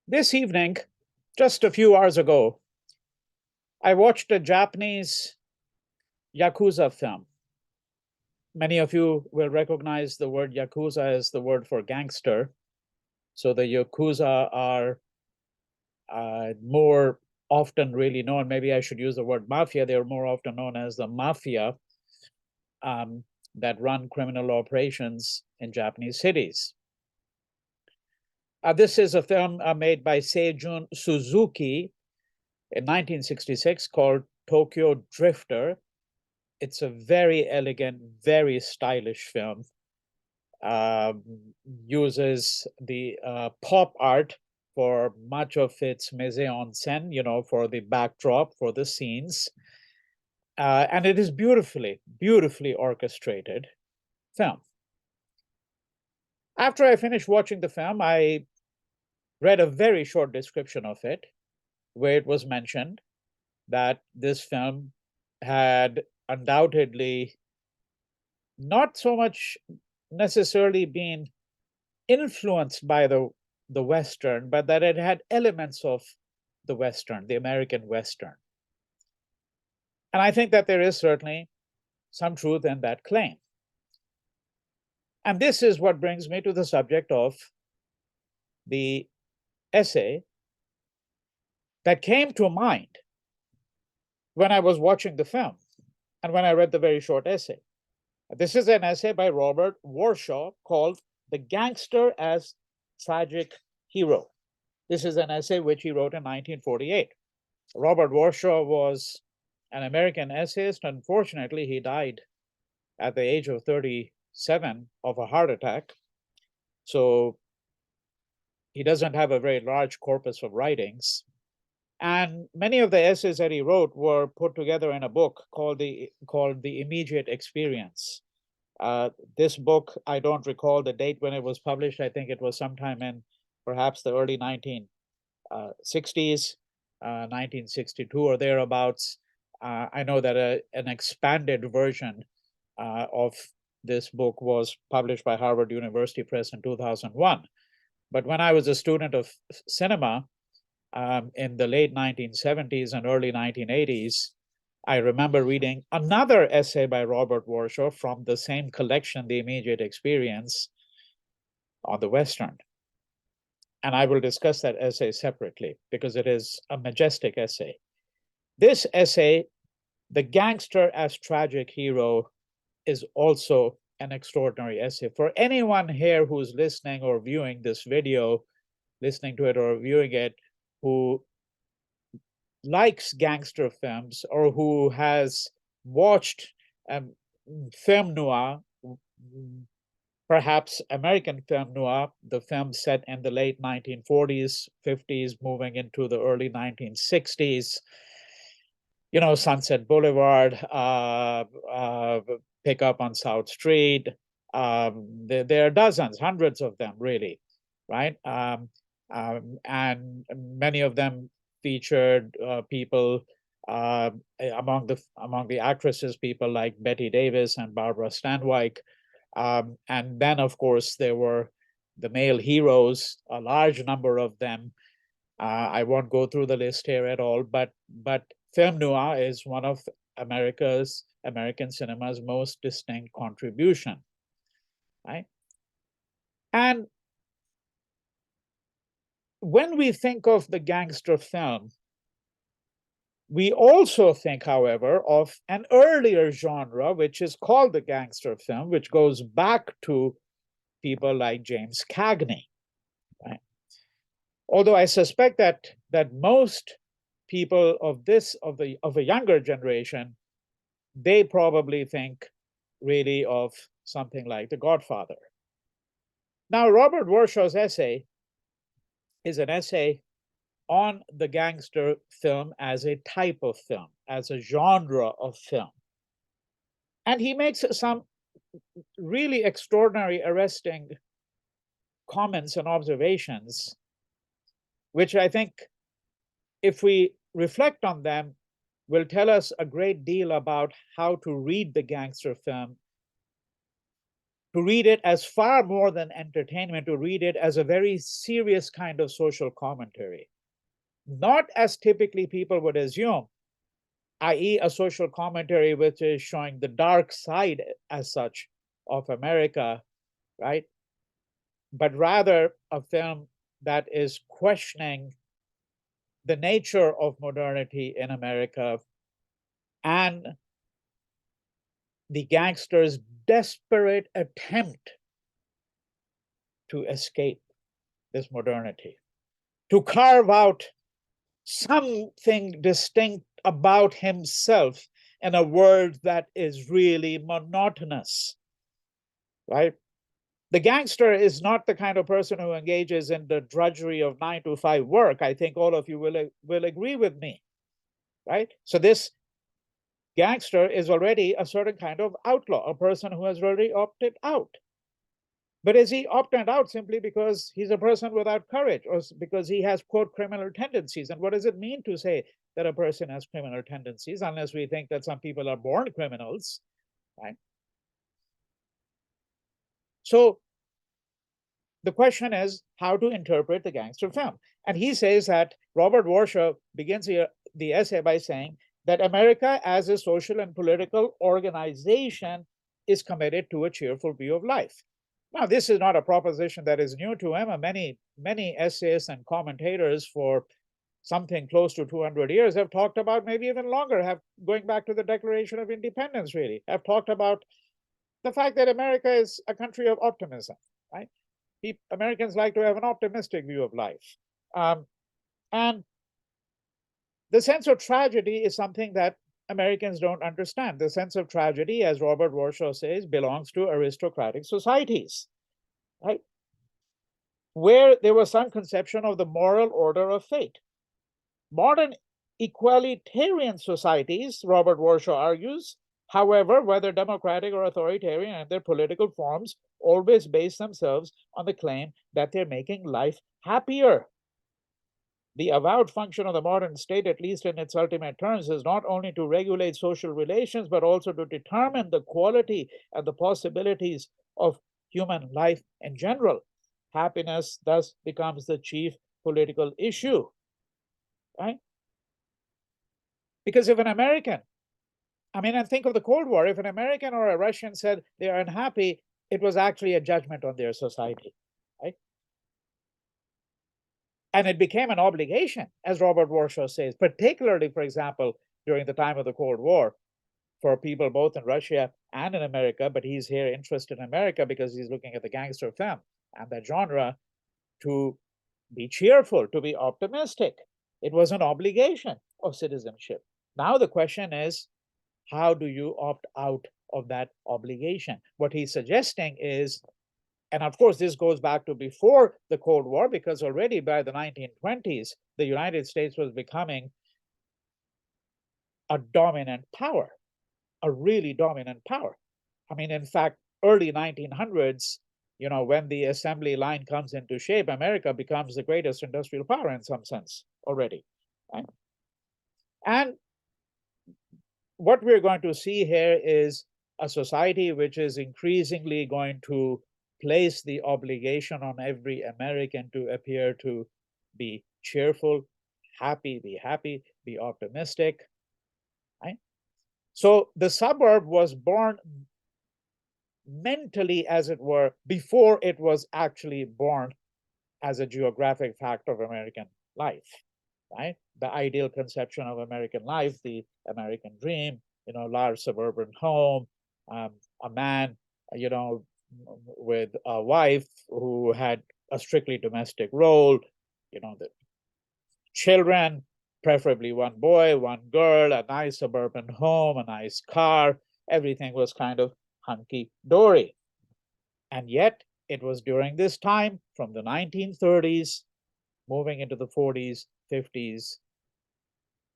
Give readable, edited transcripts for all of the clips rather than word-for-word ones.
This evening, just a few hours ago, I watched a Japanese Yakuza film. Many of you will recognize the word Yakuza as the word for gangster. So the Yakuza are more often really known, maybe I should use the word mafia, they're more often known as the mafia um, that run criminal operations in Japanese cities. This is a film made by Seijun Suzuki in 1966 called Tokyo Drifter. It's a very elegant, very stylish film. Uses the pop art for much of its mise en scène, for the backdrop, for the scenes. And it is beautifully, beautifully orchestrated film. After I finished watching the film, I read a very short description of it, where it was mentioned that this film had undoubtedly not so much necessarily been influenced by the Western, but that it had elements of the Western, the American Western. And I think that there is certainly some truth in that claim. And this is what brings me to the subject of the essay that came to mind when I was watching the film and when I read the very short essay. This is an essay by Robert Warshow called The Gangster as Tragic Hero. This is an essay which he wrote in 1948. Robert Warshow was an American essayist. Unfortunately, he died at the age of 37 of a heart attack. So he doesn't have a very large corpus of writings. And many of the essays that he wrote were put together in a book called the Immediate Experience. This book, I don't recall the date when it was published. I think it was sometime in perhaps the early 1960s, 1962 or thereabouts. I know that an expanded version of this book was published by Harvard University Press in 2001. But when I was a student of cinema in the late 1970s and early 1980s, I remember reading another essay by Robert Warshow from the same collection, The Immediate Experience, on the Western. And I will discuss that essay separately because it is a majestic essay. This essay, The Gangster as Tragic Hero, is also an extraordinary essay. For anyone here who's listening or viewing this video, listening to it or viewing it, who likes gangster films or who has watched film noir, perhaps American film noir, the film set in the late 1940s, 50s, moving into the early 1960s, Sunset Boulevard, Pick Up on South Street. There are dozens, hundreds of them, really, right? And many of them featured people among the actresses, people like Betty Davis and Barbara Stanwyck. And then, of course, there were the male heroes, a large number of them. I won't go through the list here at all, but film noir is one of American cinema's most distinct contribution, right? And when we think of the gangster film, we also think, however, of an earlier genre, which is called the gangster film, which goes back to people like James Cagney, right? Although I suspect that most people of a younger generation, they probably think really of something like The Godfather. Now, Robert Warshaw's essay is an essay on the gangster film as a type of film, as a genre of film. And he makes some really extraordinary, arresting comments and observations, which I think, if we reflect on them, will tell us a great deal about how to read the gangster film to read it as far more than entertainment, to read it as a very serious kind of social commentary. Not as typically people would assume, i.e., a social commentary which is showing the dark side as such of America, right? But rather a film that is questioning the nature of modernity in America and the gangster's desperate attempt to escape this modernity, to carve out something distinct about himself in a world that is really monotonous, right? The gangster is not the kind of person who engages in the drudgery of 9 to 5 work. I think all of you will agree with me, right? So this gangster is already a certain kind of outlaw, a person who has already opted out. But is he opted out simply because he's a person without courage, or because he has, quote, criminal tendencies? And what does it mean to say that a person has criminal tendencies, unless we think that some people are born criminals, right? So the question is how to interpret the gangster film. And he says that Robert Warshow begins the essay by saying that America as a social and political organization is committed to a cheerful view of life. Now, this is not a proposition that is new to him. Many essayists and commentators for something close to 200 years have talked about, maybe even longer, have going back to the Declaration of Independence, really, have talked about the fact that America is a country of optimism, right? Americans like to have an optimistic view of life. And the sense of tragedy is something that Americans don't understand. The sense of tragedy, as Robert Warshow says, belongs to aristocratic societies, right? Where there was some conception of the moral order of fate. Modern equalitarian societies, Robert Warshow argues, however, whether democratic or authoritarian in their political forms, always base themselves on the claim that they're making life happier. The avowed function of the modern state, at least in its ultimate terms, is not only to regulate social relations, but also to determine the quality and the possibilities of human life in general. Happiness thus becomes the chief political issue, right? Because if an American, and think of the Cold War, if an American or a Russian said they are unhappy, it was actually a judgment on their society, right? And it became an obligation, as Robert Warshow says, particularly, for example, during the time of the Cold War, for people both in Russia and in America, but he's here interested in America because he's looking at the gangster film and that genre, to be cheerful, to be optimistic. It was an obligation of citizenship. Now the question is, how do you opt out of that obligation? What he's suggesting is, and of course, this goes back to before the Cold War, because already by the 1920s, the United States was becoming a dominant power, a really dominant power. In fact, early 1900s, when the assembly line comes into shape, America becomes the greatest industrial power in some sense already, right? And what we're going to see here is a society which is increasingly going to place the obligation on every American to appear to be cheerful, be happy, be optimistic, right? So the suburb was born mentally, as it were, before it was actually born as a geographic fact of American life, right? The ideal conception of American life, the American dream, large suburban home, a man, with a wife who had a strictly domestic role, the children, preferably one boy, one girl, a nice suburban home, a nice car. Everything was kind of hunky-dory. And yet, it was during this time, from the 1930s, moving into the 40s, 50s,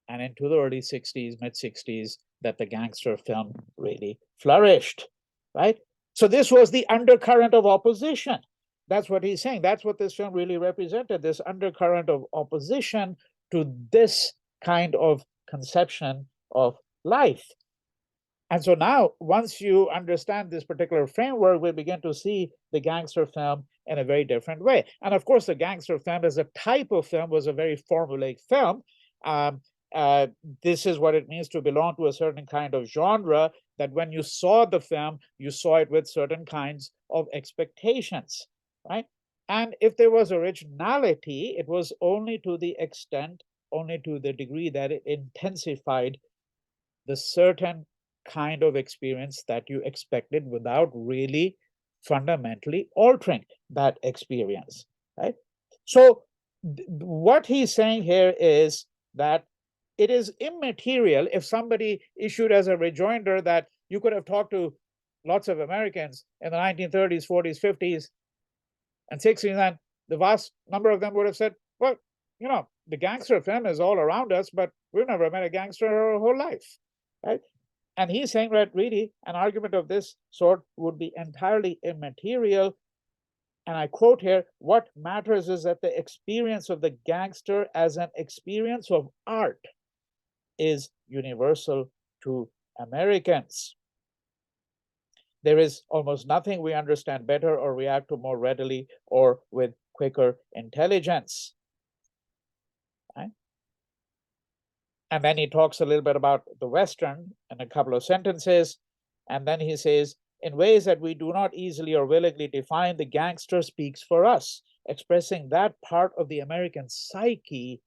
and into the early 60s, mid 60s, that the gangster film really flourished, right? So this was the undercurrent of opposition. That's what he's saying. That's what this film really represented, this undercurrent of opposition to this kind of conception of life. And so now, once you understand this particular framework, we begin to see the gangster film in a very different way. And of course, the gangster film as a type of film was a very formulaic film. Um, uh, this is what it means to belong to a certain kind of genre, that when you saw the film, you saw it with certain kinds of expectations, right? And if there was originality, it was only to the extent, only to the degree that it intensified the certain kind of experience that you expected without really fundamentally altering that experience, right? So what he's saying here is that it is immaterial if somebody issued as a rejoinder that you could have talked to lots of Americans in the 1930s, 40s, 50s, and 60s, and the vast number of them would have said, well, the gangster film is all around us, but we've never met a gangster our whole life, right? And he's saying that really an argument of this sort would be entirely immaterial. And I quote here, what matters is that the experience of the gangster as an experience of art is universal to Americans. There is almost nothing we understand better or react to more readily or with quicker intelligence. Right? And then he talks a little bit about the Western in a couple of sentences. And then he says, in ways that we do not easily or willingly define, the gangster speaks for us, expressing that part of the American psyche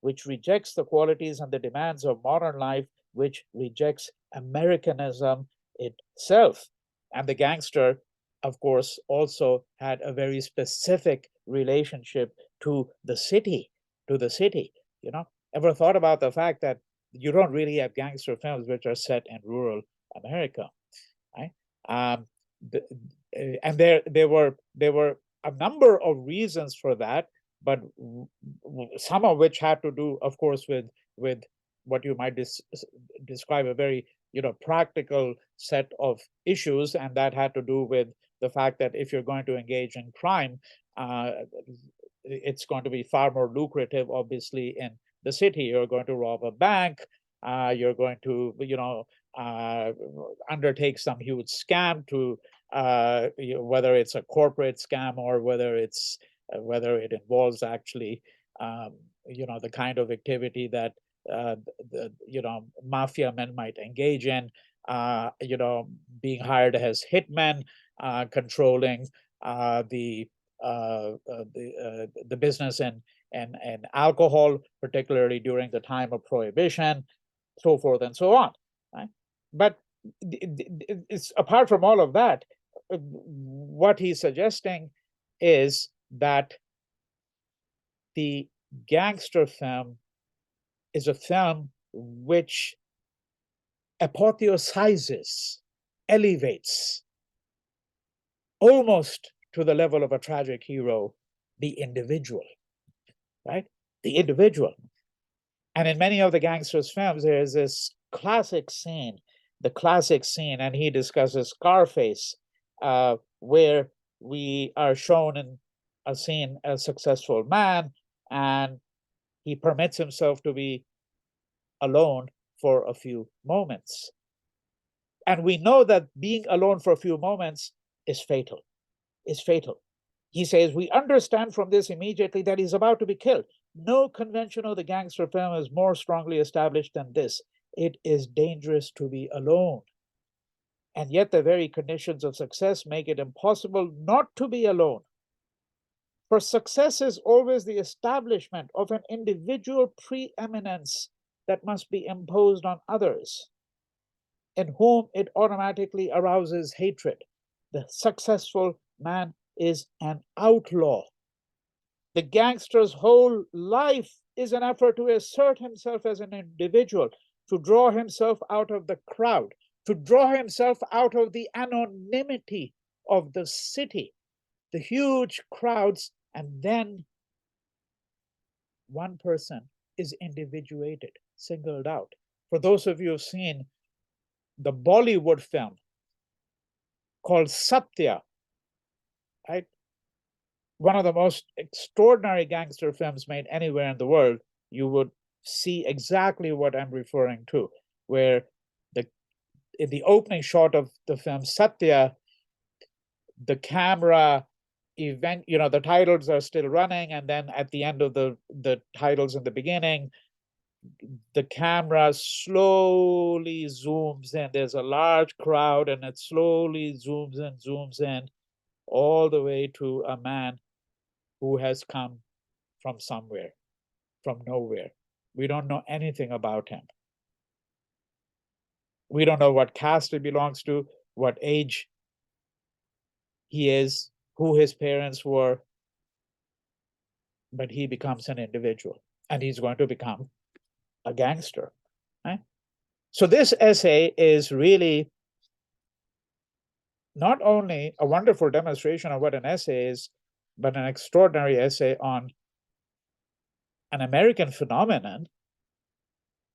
which rejects the qualities and the demands of modern life, which rejects Americanism itself. And the gangster, of course, also had a very specific relationship to the city, Ever thought about the fact that you don't really have gangster films which are set in rural America, right? Um, and there were a number of reasons for that, but some of which had to do, of course, with what you might describe a very practical set of issues, and that had to do with the fact that if you're going to engage in crime, it's going to be far more lucrative, obviously, in the city. You're going to rob a bank, you're going to undertake some huge scam to whether it's a corporate scam or whether it involves actually the kind of activity that mafia men might engage in, being hired as hitmen, controlling the business and alcohol, particularly during the time of prohibition, so forth and so on. Right? But it's apart from all of that, what he's suggesting is that the gangster film is a film which apotheosizes, elevates, almost to the level of a tragic hero, the individual, right? The individual. And in many of the gangsters' films, there is this classic scene, and he discusses Scarface, where we are shown in a scene a successful man, and he permits himself to be alone for a few moments. And we know that being alone for a few moments is fatal, He says, we understand from this immediately that he's about to be killed. No convention of the gangster film is more strongly established than this. It is dangerous to be alone. And yet the very conditions of success make it impossible not to be alone. For success is always the establishment of an individual preeminence that must be imposed on others, in whom it automatically arouses hatred. The successful man is an outlaw. The gangster's whole life is an effort to assert himself as an individual, to draw himself out of the crowd, to draw himself out of the anonymity of the city, the huge crowds, and then one person is individuated, singled out. For those of you who've seen the Bollywood film called Satya, right? One of the most extraordinary gangster films made anywhere in the world, you would see exactly what I'm referring to, where in the opening shot of the film Satya, the camera the titles are still running, and then at the end of the titles in the beginning, the camera slowly zooms in. There's a large crowd, and it slowly zooms in, all the way to a man who has come from somewhere, from nowhere. We don't know anything about him. We don't know what caste he belongs to, what age he is, who his parents were, but he becomes an individual, and he's going to become a gangster. Right? So this essay is really not only a wonderful demonstration of what an essay is, but an extraordinary essay on an American phenomenon.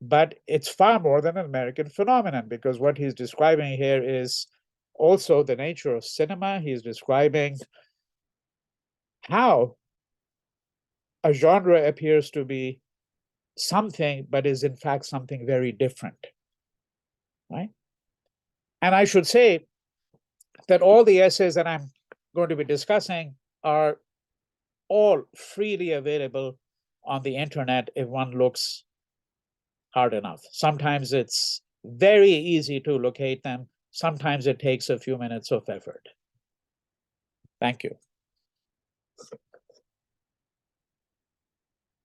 But it's far more than an American phenomenon, because what he's describing here is also the nature of cinema. He's describing how a genre appears to be something, but is in fact something very different. Right? And I should say that all the essays that I'm going to be discussing are all freely available on the internet if one looks hard enough. Sometimes it's very easy to locate them. Sometimes it takes a few minutes of effort. Thank you.